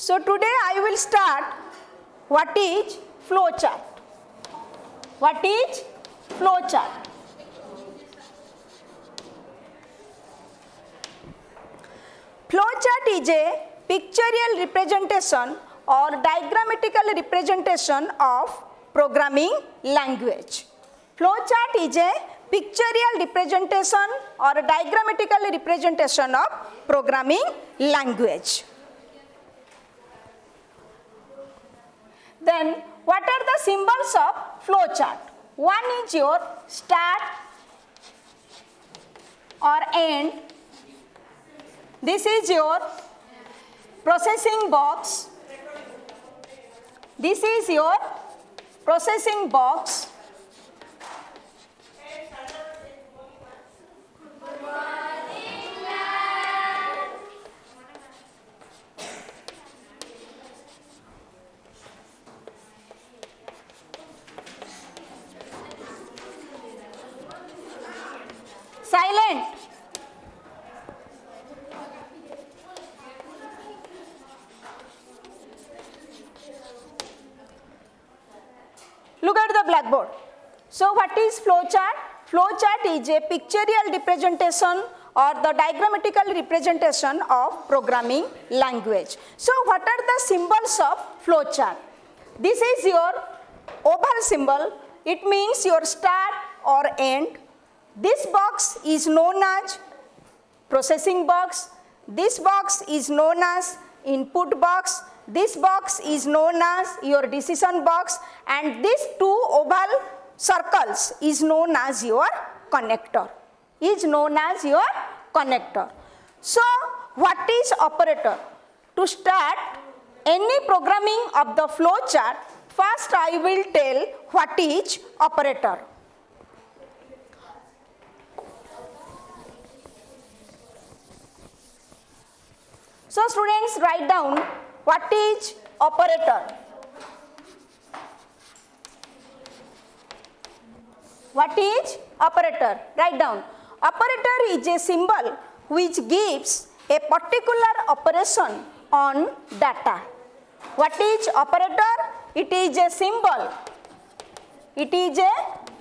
So today I will start what is flowchart. What is flowchart? Flowchart is a pictorial representation or diagrammatical representation of programming language. Flowchart is a pictorial representation or diagrammatical representation of programming language. Then what are the symbols of flowchart? One is your start or end. This is your processing box. This is your processing box. Silent. Look at the blackboard. So what is flowchart? Flowchart is a pictorial representation or the diagrammatical representation of programming language. So what are the symbols of flowchart? This is your oval symbol. It means your start or end. This box is known as processing box. This box is known as input box. This box is known as your decision box, and these two oval circles is known as your connector. So what is operator? To start any programming of the flowchart, first I will tell what is operator. So students, write down what is operator. What is operator? Write down. Operator is a symbol which gives a particular operation on data. What is operator? It is a symbol. It is a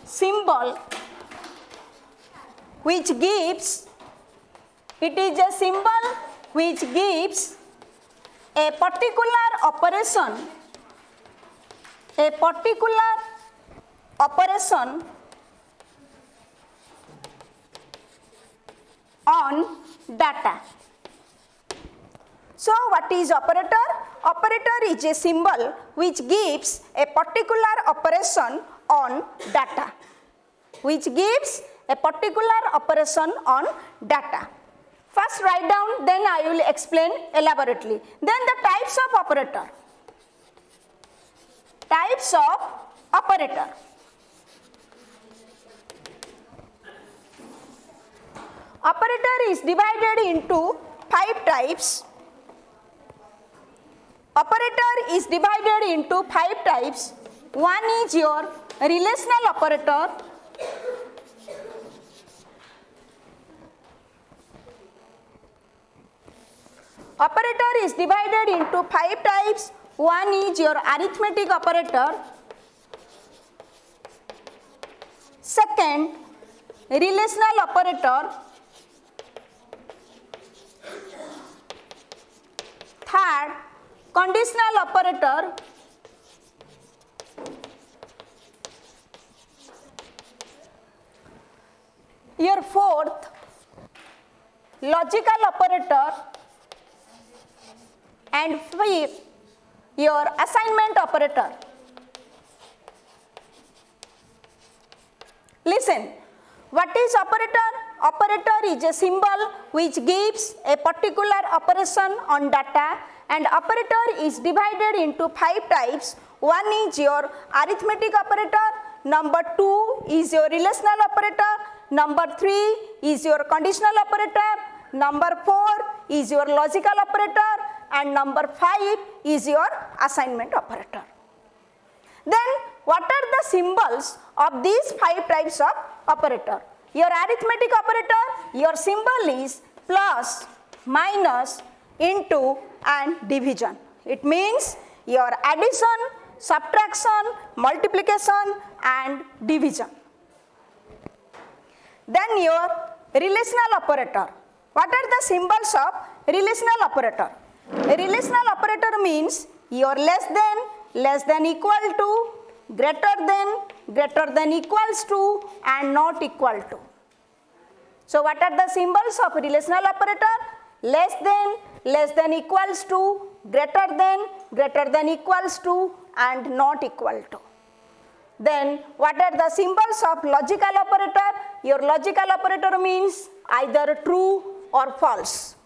symbol which gives. It is a symbol which gives a particular operation on data. So what is operator? Operator is a symbol which gives a particular operation on data. First write down, then I will explain elaborately. Then the types of operator. Types of operator. Operator is divided into 5 types. One is your relational operator. Operator is divided into 5 types. One is your arithmetic operator. Second, relational operator. Third, conditional operator. Your fourth, logical operator. And fifth, your assignment operator. Listen, what is operator? Operator is a symbol which gives a particular operation on data, and operator is divided into 5 types. One is your arithmetic operator, number 2 is your relational operator, number 3 is your conditional operator, number 4 is your logical operator, and number 5 is your assignment operator. Then what are the symbols of these 5 types of operator? Your arithmetic operator, your symbol is plus, minus, into and division. It means your addition, subtraction, multiplication and division. Then your relational operator. What are the symbols of relational operator? A relational operator means your less than equal to, greater than equals to and not equal to. So what are the symbols of relational operator? Less than equals to, greater than equals to and not equal to. Then what are the symbols of logical operator? Your logical operator means either true or false.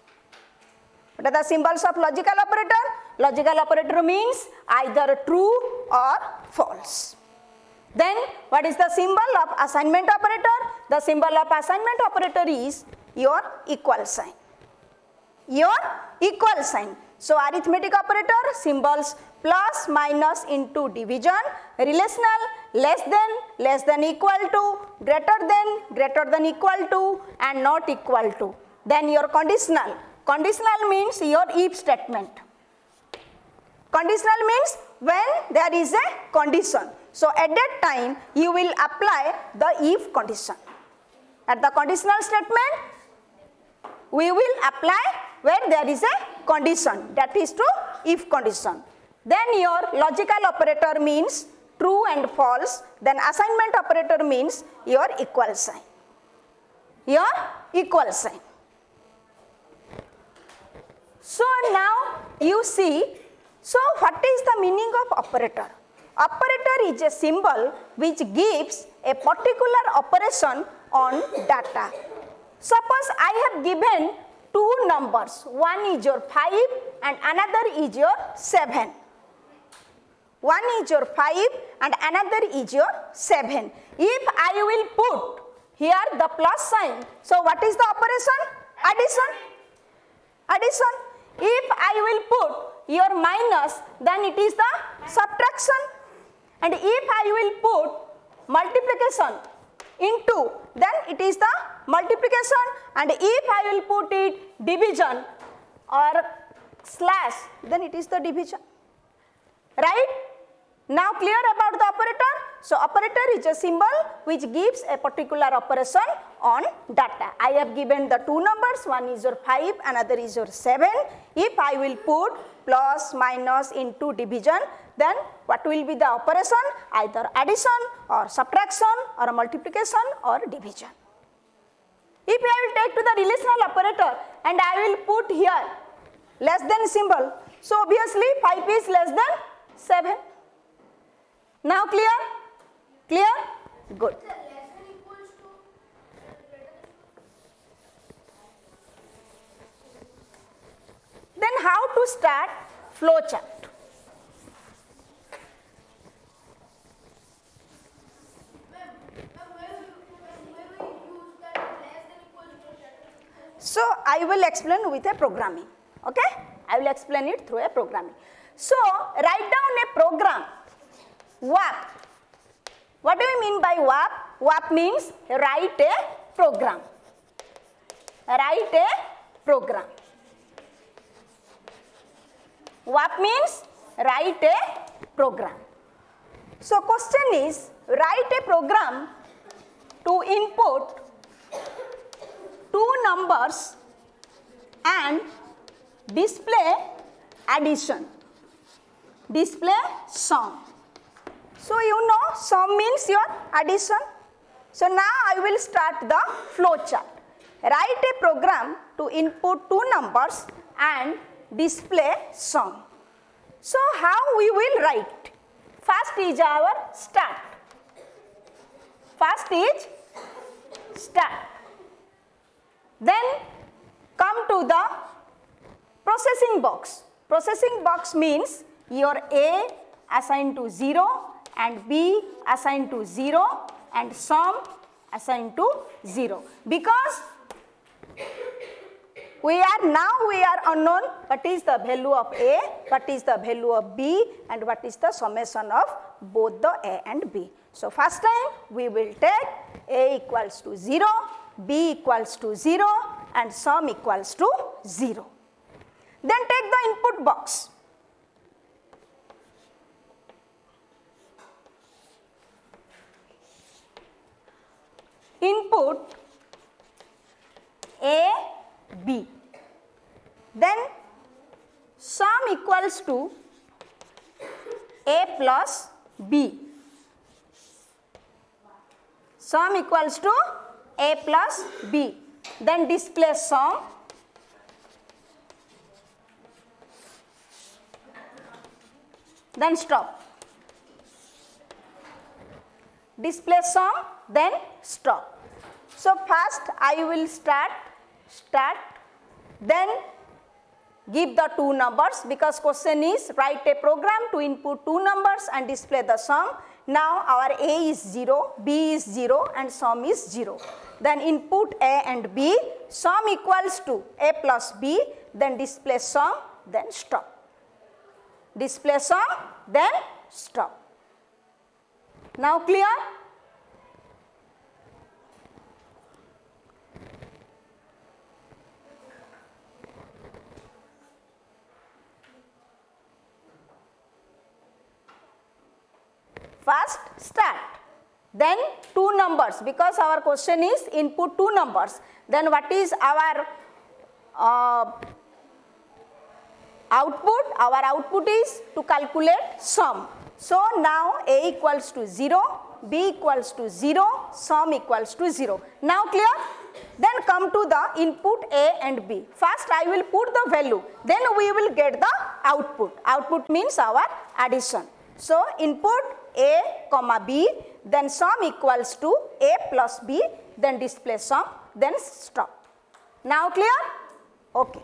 What are the symbols of logical operator? Logical operator means either true or false. Then what is the symbol of assignment operator? The symbol of assignment operator is your equal sign. Your equal sign. So arithmetic operator symbols plus, minus, into, division. Relational less than equal to, greater than equal to and not equal to. Then your conditional. Conditional means your if statement. Conditional means when there is a condition. So at that time you will apply the if condition. At the conditional statement we will apply where there is a condition, that is to if condition. Then your logical operator means true and false. Then assignment operator means your equal sign. Your equal sign. So now you see, so what is the meaning of operator? Operator is a symbol which gives a particular operation on data. Suppose I have given two numbers, one is your 5 and another is your 7. One is your 5 and another is your 7. If I will put here the plus sign, so what is the operation? Addition. Addition. If I will put your minus, then it is the subtraction. And if I will put multiplication into, then it is the multiplication. And if I will put it division or slash, then it is the division. Right? Now clear about the operator? So operator is a symbol which gives a particular operation on data. I have given the two numbers, one is your 5, another is your 7. If I will put plus, minus, into, division, then what will be the operation? Either addition or subtraction or multiplication or division. If I will take to the relational operator and I will put here less than symbol, so obviously 5 is less than 7. Now clear? Clear? Good. Then how to start flow chart? So I will explain with a programming. Okay? I will explain it through a programming. So write down a program. WAP. What do you mean by WAP? WAP means write a program. Write a program. WAP means write a program. So question is, write a program to input two numbers and display addition. Display sum. So you know sum means your addition. So now I will start the flow chart. Write a program to input two numbers and display sum. So how we will write? First is our start. First is start. Then come to the processing box. Processing box means your A assigned to 0 and B assigned to 0 and sum assigned to 0. Because we are unknown what is the value of A, what is the value of B and what is the summation of both the A and B. So first time we will take A equals to 0, B equals to 0 and sum equals to 0. Then take the input box. equals to A plus B. Sum equals to A plus B. Then display sum. Then stop. Display sum, then stop. So first I will start, then give the two numbers, because question is write a program to input two numbers and display the sum. Now our A is 0, B is 0 and sum is 0. Then input A and B, sum equals to A plus B, then display sum, then stop. Display sum, then stop. Now clear? First start, then two numbers, because our question is input two numbers. Then what is our output? Our output is to calculate sum. So now A equals to 0, B equals to 0, sum equals to 0. Now clear? Then come to the input A and B. First I will put the value, then we will get the output. Output means our addition. So input A comma B, then sum equals to A plus B, then display sum, then stop. Now clear? Okay.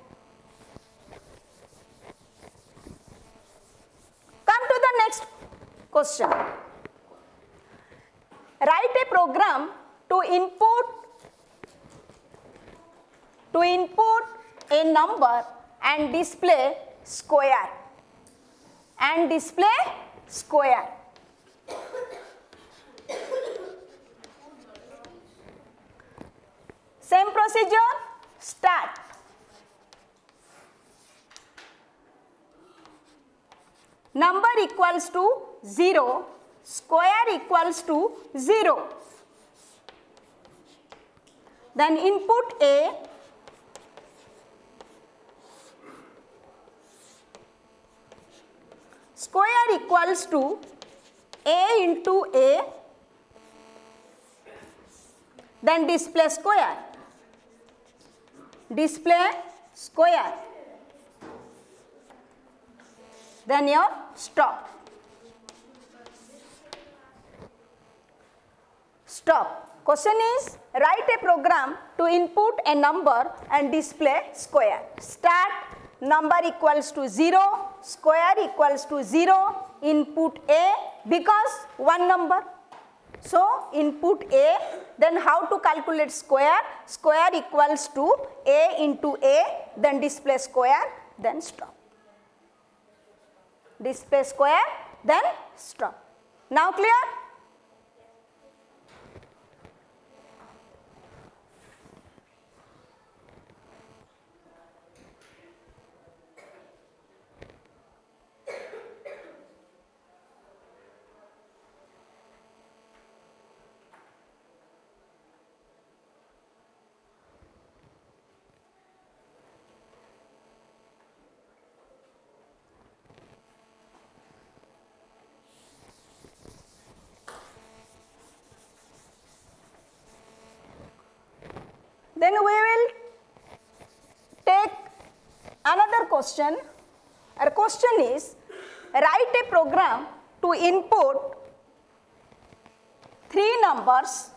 Come to the next question. Write a program to input a number and display square. Same procedure, start. Number equals to 0, square equals to 0. Then input A, square equals to A into A, then display square. Then your stop. Question is write a program to input a number and display square. Start, number equals to 0, square equals to 0, input A, because one number. So input A, then how to calculate square? Square equals to A into A, then display square, then stop. Display square, then stop. Now clear? Then we will take another question. Our question is write a program to input three numbers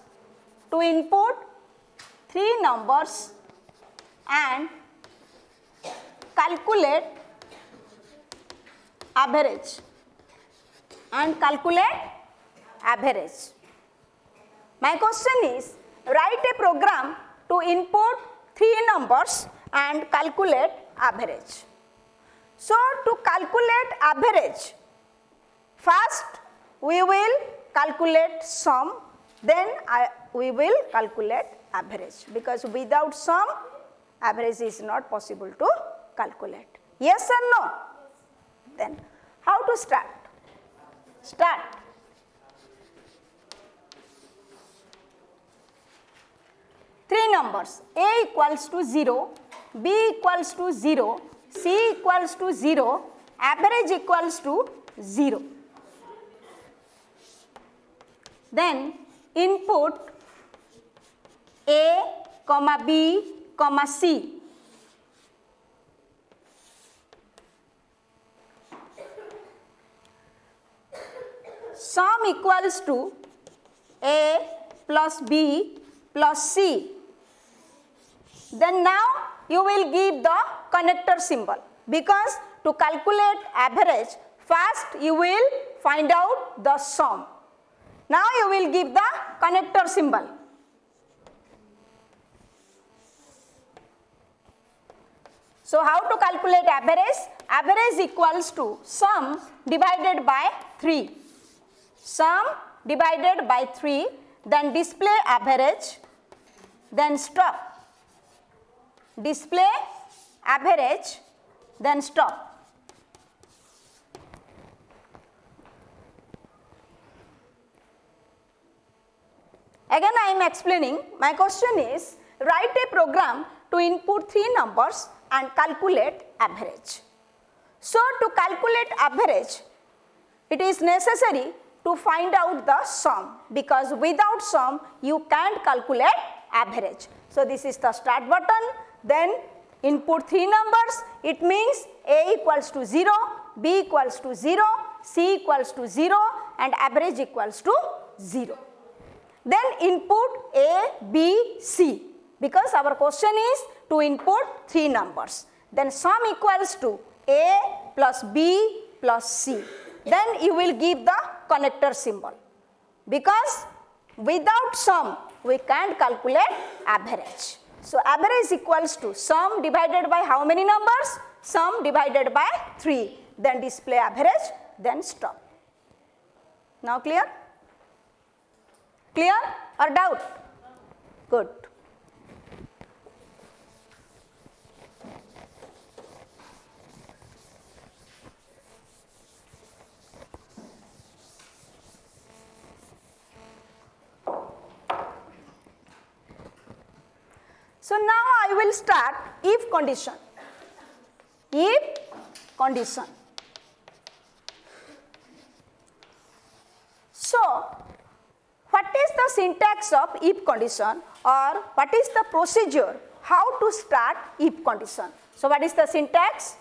and calculate average. My question is write a program to input three numbers and calculate average. So to calculate average, first we will calculate sum, then we will calculate average, because without sum average is not possible to calculate. Yes or no? Then how to start? Three numbers, A equals to 0, B equals to 0, C equals to 0 average equals to 0. Then input A, B, C. Sum equals to A plus B plus C. Then now you will give the connector symbol, because to calculate average, first you will find out the sum. Now you will give the connector symbol. So how to calculate average? Average equals to sum divided by 3. Sum divided by 3, then display average, then stop. Display average, then stop. Again I am explaining. My question is, write a program to input 3 numbers and calculate average. So to calculate average, it is necessary to find out the sum, because without sum you can't calculate average. So this is the start button, then input 3 numbers, it means A equals to 0, B equals to 0, C equals to 0 and average equals to 0. Then input A, B, C, because our question is to input 3 numbers. Then sum equals to A plus B plus C. Then you will give the connector symbol, because without sum we can't calculate average. So average equals to sum divided by how many numbers? Sum divided by 3. Then display average, then stop. Now clear? Clear or doubt? Good. So now I will start if condition. If condition. So what is the syntax of if condition, or what is the procedure how to start if condition? So what is the syntax?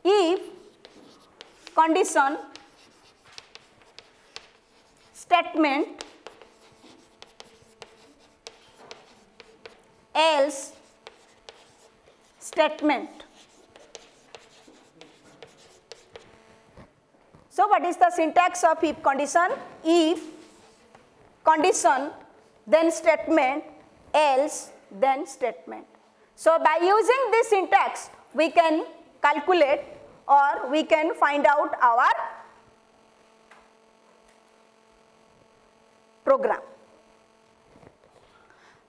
If condition statement else statement. So what is the syntax of if condition? If condition, then statement, else, then statement. So by using this syntax we can calculate or we can find out our program.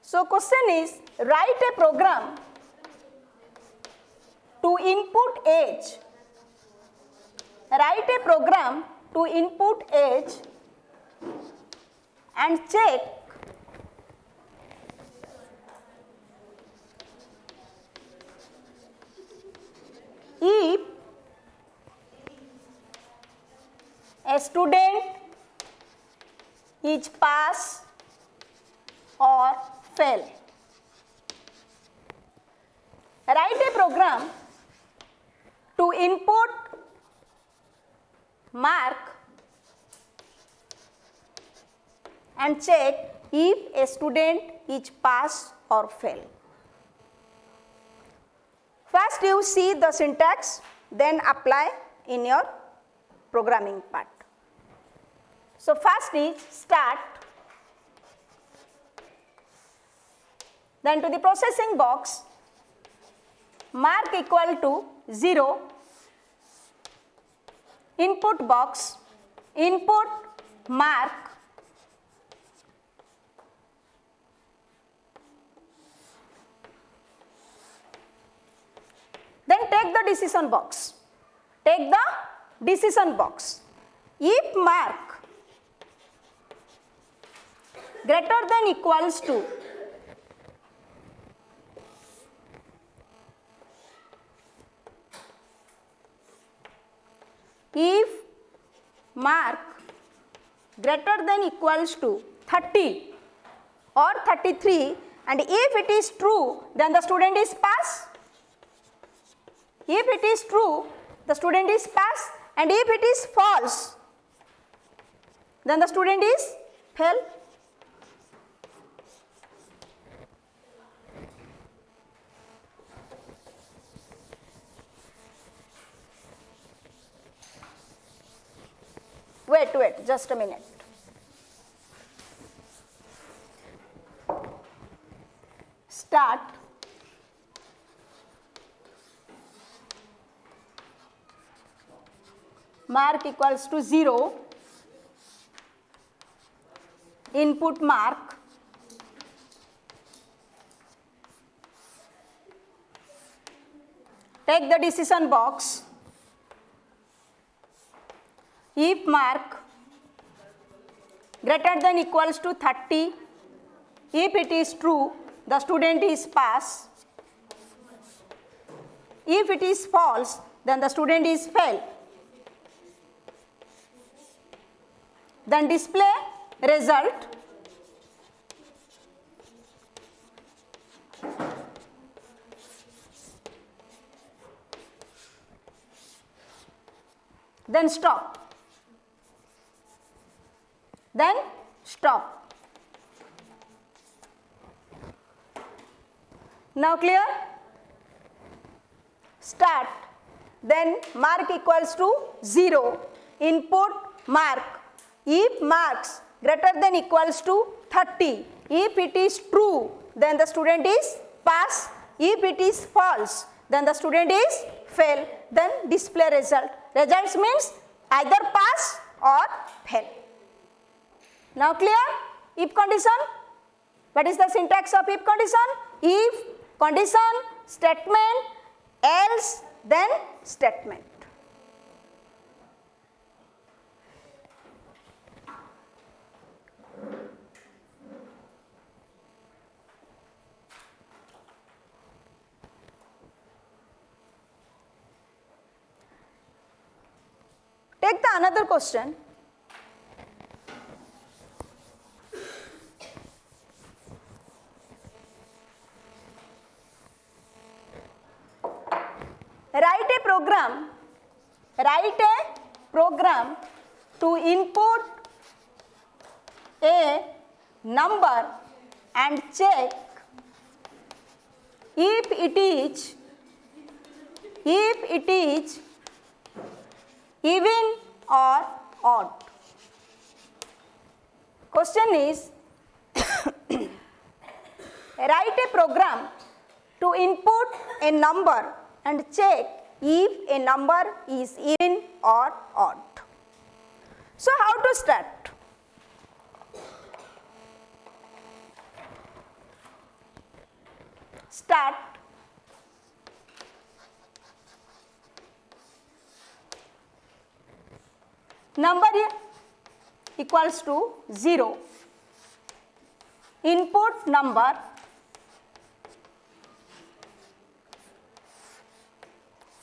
So question is, write a program to input age. Write a program to input age and check if a student is pass or fail. Write a program to input mark and check if a student is pass or fail. First you see the syntax, then apply in your programming part. So first is start, then to the processing box, mark equal to 0, input box, input mark, then take the decision box. Take the decision box. If mark greater than equals to if mark greater than equals to 30 or 33, and if it is true, then the student is pass. If it is true, the student is pass, and if it is false, then the student is fail. Wait, just a minute. Start. Mark equals to 0. Input mark. Take the decision box. If mark greater than equals to 30, if it is true, the student is pass. If it is false, then the student is fail. Then display result. Then stop. Then stop. Now clear? Start. Then mark equals to 0. Input mark. If marks greater than equals to 30, if it is true, then the student is pass. If it is false, then the student is fail. Then display result. Results means either pass or fail. Now clear? If condition. What is the syntax of if condition? If, condition, statement, else, then statement. Take the another question. Write a program to input a number and check if it is even or odd. Question is write a program to input a number and check if a number is even or odd. So how to start? Start. Number equals to 0. Input number.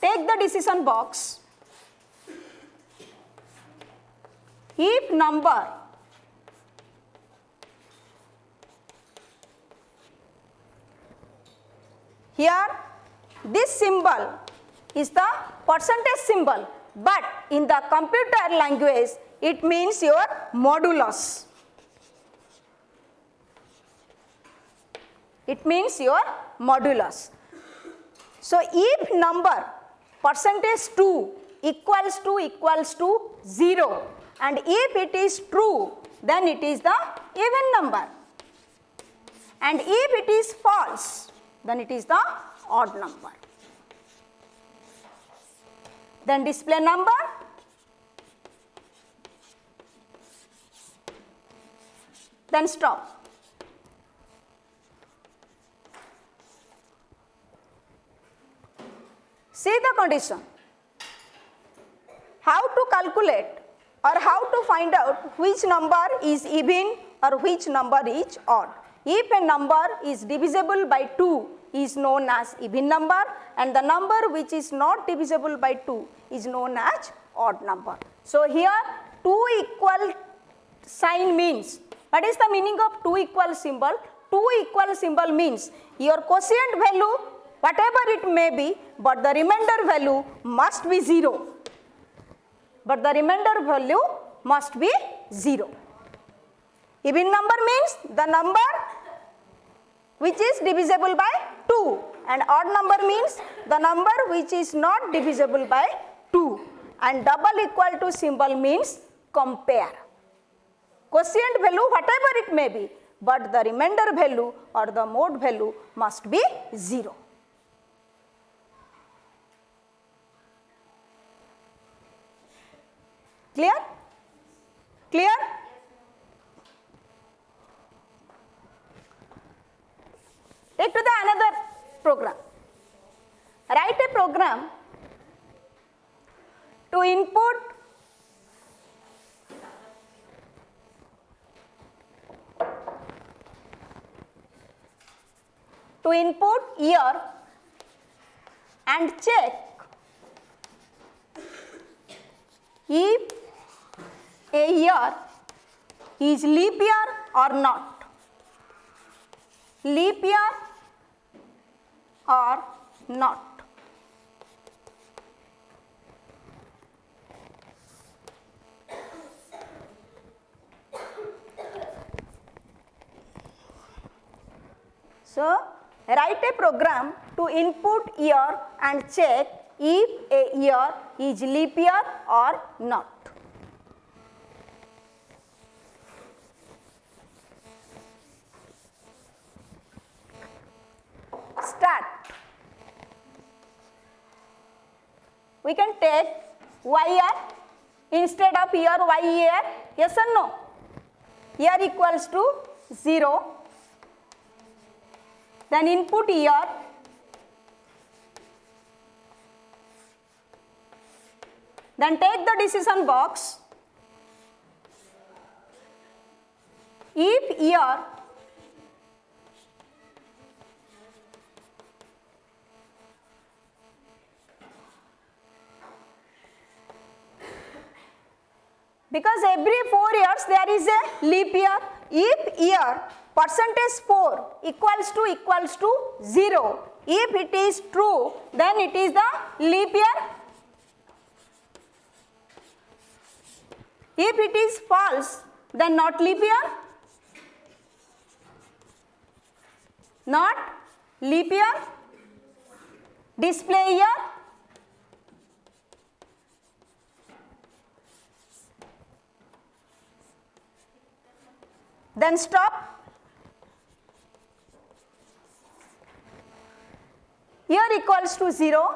Take the decision box. If number here, this symbol is the percentage symbol, but in the computer language it means your modulus. It means your modulus. So if number percentage 2 equals to 0, and if it is true, then it is the even number, and if it is false, then it is the odd number. Then display number. Then stop. See the condition. How to calculate or how to find out which number is even or which number is odd. If a number is divisible by 2 is known as even number, and the number which is not divisible by 2 is known as odd number. So here 2 equal sign means, what is the meaning of 2 equal symbol? 2 equal symbol means your quotient value whatever it may be, but the remainder value must be 0. But the remainder value must be 0. Even number means the number which is divisible by 2, and odd number means the number which is not divisible by 2, and double equal to symbol means compare. Quotient value whatever it may be, but the remainder value or the mode value must be 0. Clear? Clear? Take to the another program. Write a program to input year and check if a year is leap year or not. Leap year or not. So, write a program to input year and check if a year is leap year or not. Start. We can take year instead of year, year, yes or no? Year equals to 0. Then input year, then take the decision box. If year because every 4 years there is a leap year. If year percentage 4 equals to 0, if it is true, then it is the leap year. If it is false, then not leap year. Not leap year. Display year. Then stop. Year equals to 0,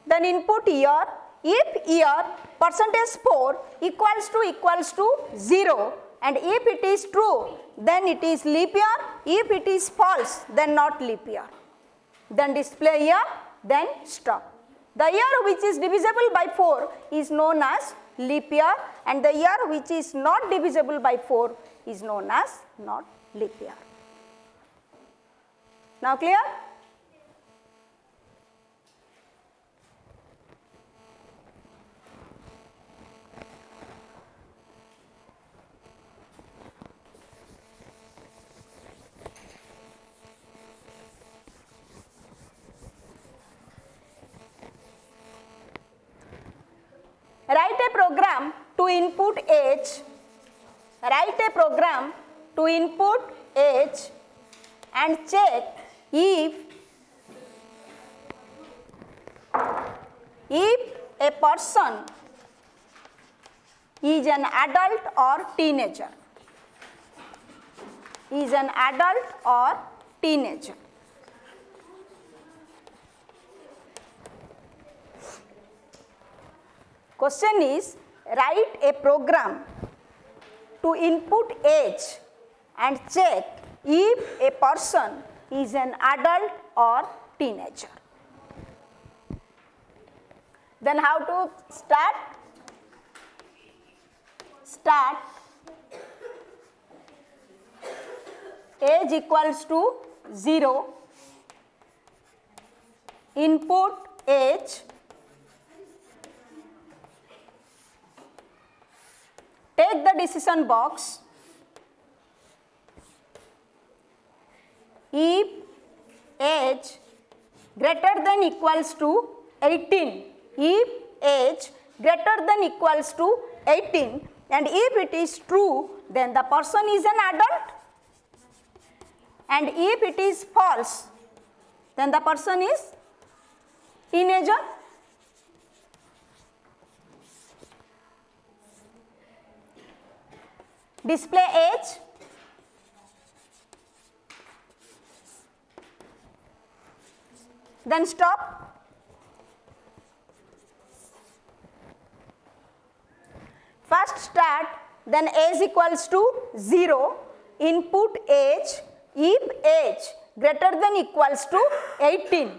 then input year. If year percentage 4 equals to 0, and if it is true, then it is leap year. If it is false, then not leap year. Then display year, then stop. The year which is divisible by 4 is known as leap year, and the year which is not divisible by 4 is known as not leap year. Now clear? Write a program to input age. Write a program to input age and check if a person is an adult or teenager. Is an adult or teenager. Question is, write a program to input age and check if a person is an adult or teenager. Then how to start? Start. Age equals to 0. Input age. take the decision box. If age greater than equals to 18, if age greater than equals to 18, and if it is true, then the person is an adult, and if it is false, then the person is teenager. Display age. Then stop. First start, then age equals to 0, input age, if age greater than equals to 18,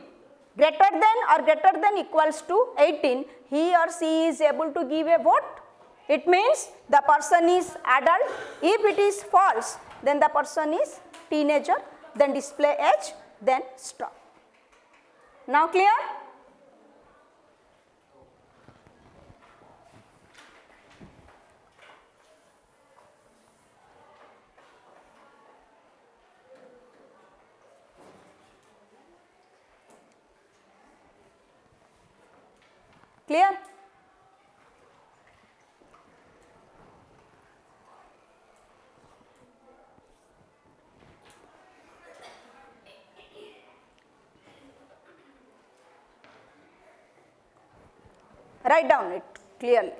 greater than or greater than equals to 18, he or she is able to give a vote. It means the person is adult. If it is false, then the person is teenager. Then display age, then stop. Now clear? Clear? Write down it clearly.